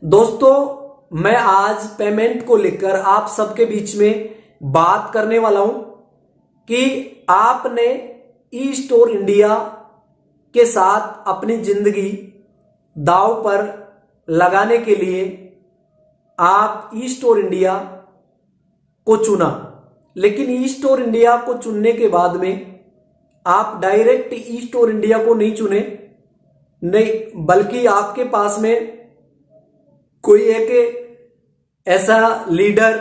दोस्तों, मैं आज पेमेंट को लेकर आप सबके बीच में बात करने वाला हूं कि आपने ई स्टोर इंडिया के साथ अपनी जिंदगी दांव पर लगाने के लिए आप ई स्टोर इंडिया को चुना। लेकिन ई स्टोर इंडिया को चुनने के बाद में आप डायरेक्ट ई स्टोर इंडिया को नहीं चुने, नहीं बल्कि आपके पास में कोई एक ऐसा लीडर,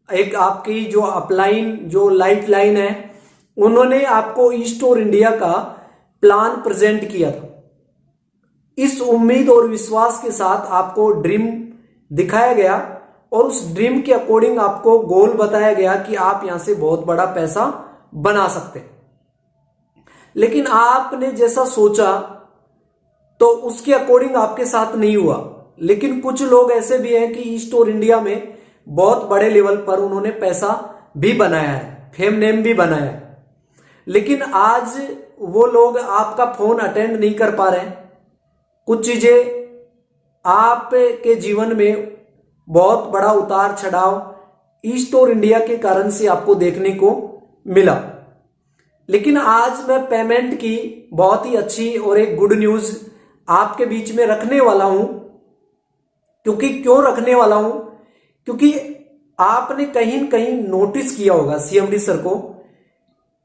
एक आपकी जो अपलाइन जो लाइफ लाइन है, उन्होंने आपको ई स्टोर इंडिया का प्लान प्रेजेंट किया था। इस उम्मीद और विश्वास के साथ आपको ड्रीम दिखाया गया और उस ड्रीम के अकॉर्डिंग आपको गोल बताया गया कि आप यहां से बहुत बड़ा पैसा बना सकते हैं। लेकिन आपने जैसा सोचा तो उसके अकॉर्डिंग आपके साथ नहीं हुआ। लेकिन कुछ लोग ऐसे भी हैं कि ई स्टोर इंडिया में बहुत बड़े लेवल पर उन्होंने पैसा भी बनाया है, फेम नेम भी बनाया है। लेकिन आज वो लोग आपका फोन अटेंड नहीं कर पा रहे हैं। कुछ चीजें आपके जीवन में बहुत बड़ा उतार चढ़ाव ई स्टोर इंडिया के कारण से आपको देखने को मिला। लेकिन आज मैं पेमेंट की बहुत ही अच्छी और एक गुड न्यूज आपके बीच में रखने वाला हूं। क्यों रखने वाला हूं? क्योंकि आपने कहीं न कहीं नोटिस किया होगा सीएमडी सर को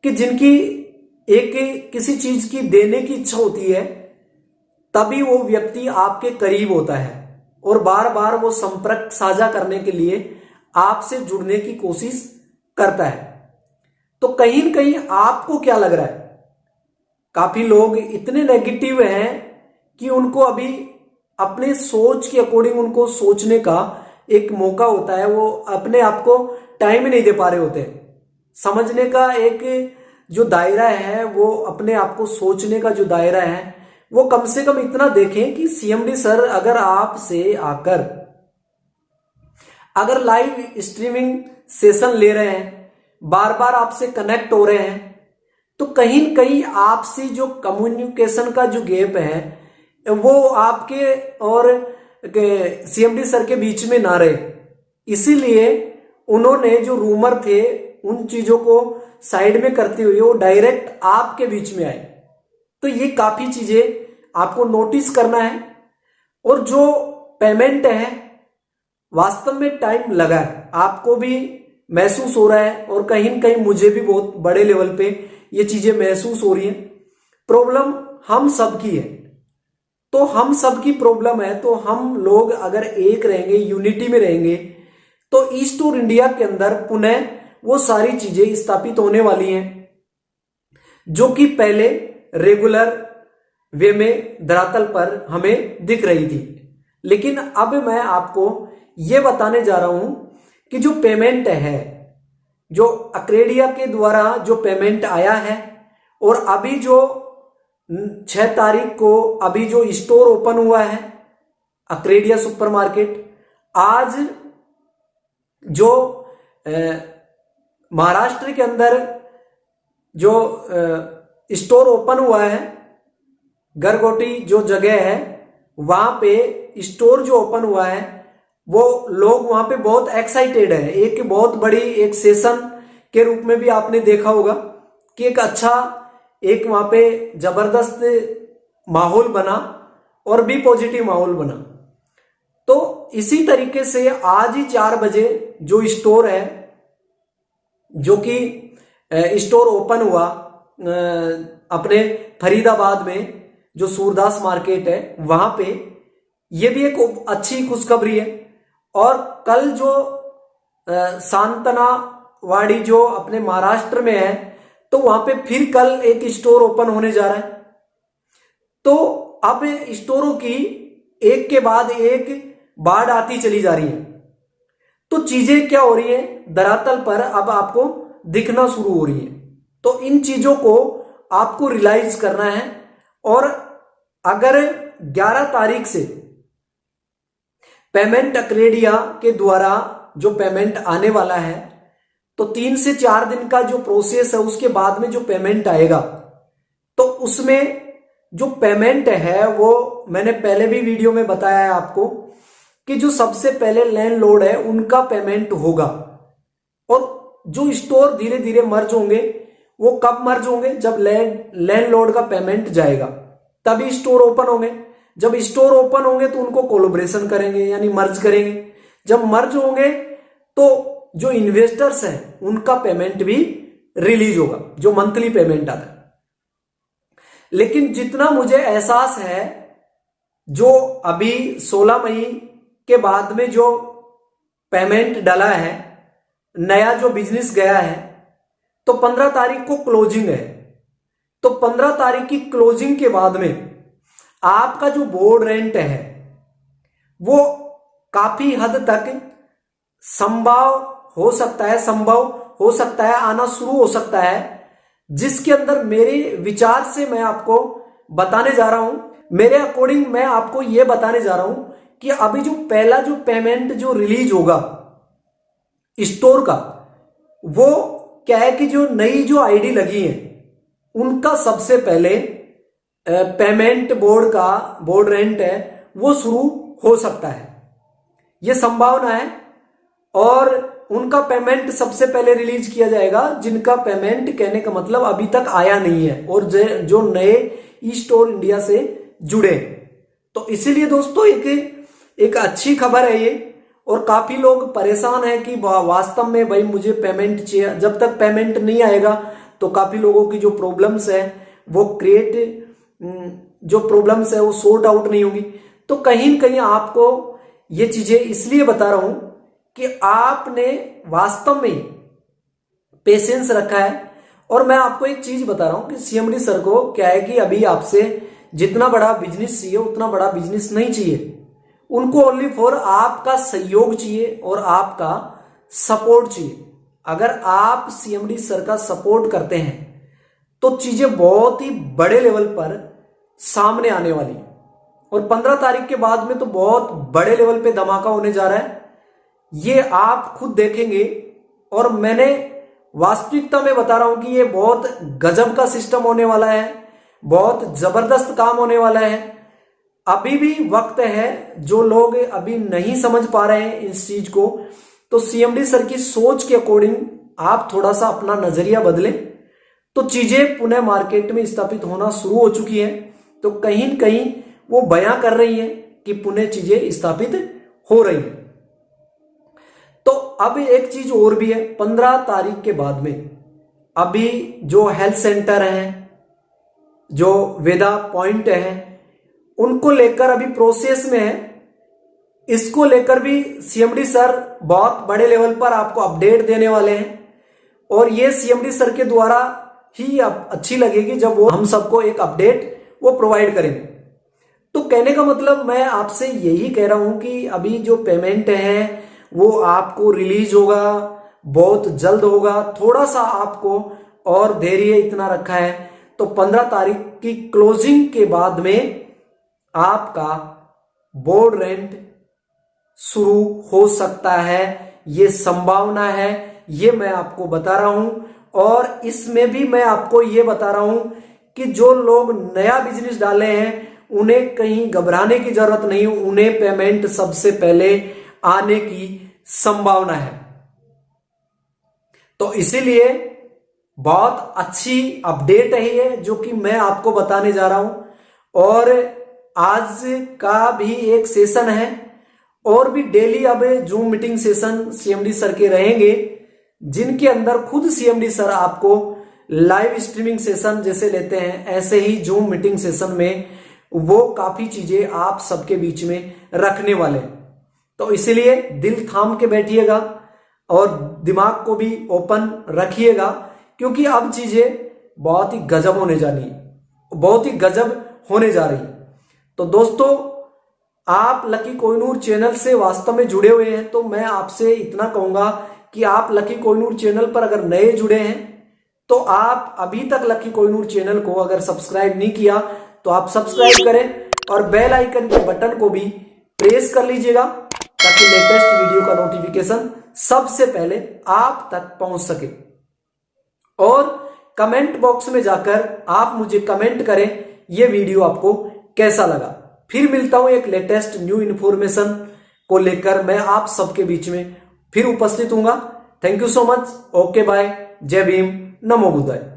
कि जिनकी एक किसी चीज की देने की इच्छा होती है, तभी वो व्यक्ति आपके करीब होता है और बार बार वो संपर्क साझा करने के लिए आपसे जुड़ने की कोशिश करता है। तो कहीं न कहीं आपको क्या लग रहा है? काफी लोग इतने नेगेटिव हैं कि उनको अभी अपने सोच के अकॉर्डिंग उनको सोचने का एक मौका होता है, वो अपने आप को टाइम ही नहीं दे पा रहे होते। समझने का एक जो दायरा है, वो अपने आप को सोचने का जो दायरा है, वो कम से कम इतना देखें कि सीएमडी सर अगर आपसे आकर अगर लाइव स्ट्रीमिंग सेशन ले रहे हैं, बार बार आपसे कनेक्ट हो रहे हैं, तो कहीं न कहीं आपसी जो कम्युनिकेशन का जो गैप है वो आपके और सीएमडी सर के बीच में ना रहे। इसीलिए उन्होंने जो रूमर थे उन चीजों को साइड में करते हुए वो डायरेक्ट आपके बीच में आए। तो ये काफी चीजें आपको नोटिस करना है। और जो पेमेंट है, वास्तव में टाइम लगा है, आपको भी महसूस हो रहा है और कहीं न कहीं मुझे भी बहुत बड़े लेवल पे ये चीजें महसूस हो रही हैं। प्रॉब्लम हम सबकी है, तो हम सबकी प्रॉब्लम है। तो हम लोग अगर एक रहेंगे, यूनिटी में रहेंगे, तो ई स्टोर इंडिया के अंदर पुनः वो सारी चीजें स्थापित होने वाली हैं जो कि पहले रेगुलर वे में धरातल पर हमें दिख रही थी। लेकिन अब मैं आपको यह बताने जा रहा हूं कि जो पेमेंट है, जो अक्रेडिया के द्वारा जो पेमेंट आया है, और अभी जो 6 तारीख को अभी जो स्टोर ओपन हुआ है अक्रेडिया सुपरमार्केट, आज जो महाराष्ट्र के अंदर जो स्टोर ओपन हुआ है, गरगोटी जो जगह है, वहां पे स्टोर जो ओपन हुआ है, वो लोग वहां पे बहुत एक्साइटेड है। एक बहुत बड़ी एक सेशन के रूप में भी आपने देखा होगा कि एक अच्छा एक वहां पे जबरदस्त माहौल बना और भी पॉजिटिव माहौल बना। तो इसी तरीके से आज ही 4 बजे जो स्टोर है, जो कि स्टोर ओपन हुआ अपने फरीदाबाद में जो सूरदास मार्केट है, वहां पे ये भी एक अच्छी खुशखबरी है। और कल जो सांतनावाड़ी जो अपने महाराष्ट्र में है, तो वहां पे फिर कल एक स्टोर ओपन होने जा रहा है। तो अब स्टोरों की एक के बाद एक बाढ़ आती चली जा रही है। तो चीजें क्या हो रही है, धरातल पर अब आपको दिखना शुरू हो रही है। तो इन चीजों को आपको रियलाइज करना है। और अगर 11 तारीख से पेमेंट अक्रेडिया के द्वारा जो पेमेंट आने वाला है, तो 3 से 4 दिन का जो प्रोसेस है, उसके बाद में जो पेमेंट आएगा, तो उसमें जो पेमेंट है वो मैंने पहले भी वीडियो में बताया है आपको कि जो सबसे पहले लैंडलॉर्ड है उनका पेमेंट होगा, और जो स्टोर धीरे धीरे मर्ज होंगे वो कब मर्ज होंगे, जब लैंडलॉर्ड का पेमेंट जाएगा तभी स्टोर ओपन होंगे। जब स्टोर ओपन होंगे तो उनको कोलैबोरेशन करेंगे यानी मर्ज करेंगे। जब मर्ज होंगे तो जो इन्वेस्टर्स हैं उनका पेमेंट भी रिलीज होगा, जो मंथली पेमेंट आता है। लेकिन जितना मुझे एहसास है, जो अभी 16 मई के बाद में जो पेमेंट डला है, नया जो बिजनेस गया है, तो 15 तारीख को क्लोजिंग है। तो 15 तारीख की क्लोजिंग के बाद में आपका जो बोर्ड रेंट है वो काफी हद तक संभव हो सकता है आना शुरू हो सकता है, जिसके अंदर मेरे विचार से मैं आपको बताने जा रहा हूं। मेरे अकॉर्डिंग मैं आपको यह बताने जा रहा हूं कि अभी जो पहला जो पेमेंट जो रिलीज होगा स्टोर का, वो क्या है कि जो नई जो आईडी लगी है उनका सबसे पहले पेमेंट बोर्ड रेंट है वो शुरू हो सकता है, ये संभावना है। और उनका पेमेंट सबसे पहले रिलीज किया जाएगा जिनका पेमेंट, कहने का मतलब, अभी तक आया नहीं है और जो नए ई स्टोर इंडिया से जुड़े। तो इसीलिए दोस्तों एक अच्छी खबर है ये, और काफी लोग परेशान हैं कि वास्तव में भाई मुझे पेमेंट चाहिए। जब तक पेमेंट नहीं आएगा तो काफी लोगों की जो प्रॉब्लम्स है वो प्रॉब्लम्स है वो सॉर्ट आउट नहीं होगी। तो कहीं न कहीं आपको ये चीजें इसलिए बता रहा हूं कि आपने वास्तव में पेशेंस रखा है। और मैं आपको एक चीज बता रहा हूं कि सीएमडी सर को क्या है कि अभी आपसे जितना बड़ा बिजनेस चाहिए उतना बड़ा बिजनेस नहीं चाहिए, उनको ओनली फॉर आपका सहयोग चाहिए और आपका सपोर्ट चाहिए। अगर आप सीएमडी सर का सपोर्ट करते हैं तो चीजें बहुत ही बड़े लेवल पर सामने आने वाली है, और 15 तारीख के बाद में तो बहुत बड़े लेवल पे धमाका होने जा रहा है, ये आप खुद देखेंगे। और मैंने वास्तविकता में बता रहा हूं कि ये बहुत गजब का सिस्टम होने वाला है, बहुत जबरदस्त काम होने वाला है। अभी भी वक्त है, जो लोग अभी नहीं समझ पा रहे हैं इस चीज को, तो सीएमडी सर की सोच के अकॉर्डिंग आप थोड़ा सा अपना नजरिया बदलें तो चीजें पुनः मार्केट में स्थापित होना शुरू हो चुकी हैं। तो कहीं न कहीं वो बयां कर रही है कि पुनः चीजें स्थापित हो रही हैं। तो अब एक चीज और भी है, 15 तारीख के बाद में अभी जो हेल्थ सेंटर हैं, जो वेदा पॉइंट हैं, उनको लेकर अभी प्रोसेस में है। इसको लेकर भी सीएमडी सर बहुत बड़े लेवल पर आपको अपडेट देने वाले हैं, और ये सीएमडी सर के द्वारा ही अच्छी लगेगी जब वो हम सबको एक अपडेट वो प्रोवाइड करेंगे। तो कहने का मतलब मैं आपसे यही कह रहा हूं कि अभी जो पेमेंट है वो आपको रिलीज होगा, बहुत जल्द होगा। थोड़ा सा आपको और धैर्य इतना रखा है, तो 15 तारीख की क्लोजिंग के बाद में आपका बोर्ड रेंट शुरू हो सकता है, ये संभावना है, ये मैं आपको बता रहा हूं। और इसमें भी मैं आपको ये बता रहा हूं कि जो लोग नया बिजनेस डाले हैं उन्हें कहीं घबराने की जरूरत नहीं, उन्हें पेमेंट सबसे पहले आने की संभावना है। तो इसीलिए बहुत अच्छी अपडेट है ये जो कि मैं आपको बताने जा रहा हूं। और आज का भी एक सेशन है, और भी डेली अब zoom meeting session CMD sir के रहेंगे, जिनके अंदर खुद सीएमडी सर आपको लाइव स्ट्रीमिंग सेशन जैसे लेते हैं ऐसे ही जूम मीटिंग सेशन में वो काफी चीजें आप सबके बीच में रखने वाले हैं। तो इसलिए दिल थाम के बैठिएगा और दिमाग को भी ओपन रखिएगा, क्योंकि अब चीजें बहुत ही गजब होने जानी है, बहुत ही गजब होने जा रही है। तो दोस्तों, आप लकी कोहिनूर चैनल से वास्तव में जुड़े हुए हैं, तो मैं आपसे इतना कहूंगा कि आप लकी कोहिनूर चैनल पर अगर नए जुड़े हैं तो आप अभी तक लकी कोहिनूर चैनल को अगर सब्सक्राइब नहीं किया तो आप सब्सक्राइब करें और बेल आइकन के बटन को भी प्रेस कर लीजिएगा, ताकि लेटेस्ट वीडियो का नोटिफिकेशन सबसे पहले आप तक पहुंच सके। और कमेंट बॉक्स में जाकर आप मुझे कमेंट करें ये वीडियो आपको कैसा लगा। फिर मिलता हूं एक लेटेस्ट न्यू इन्फॉर्मेशन को लेकर मैं आप सबके बीच में फिर उपस्थित हूंगा। Thank you so much. Okay bye. जय भीम। नमो बुद्धाय।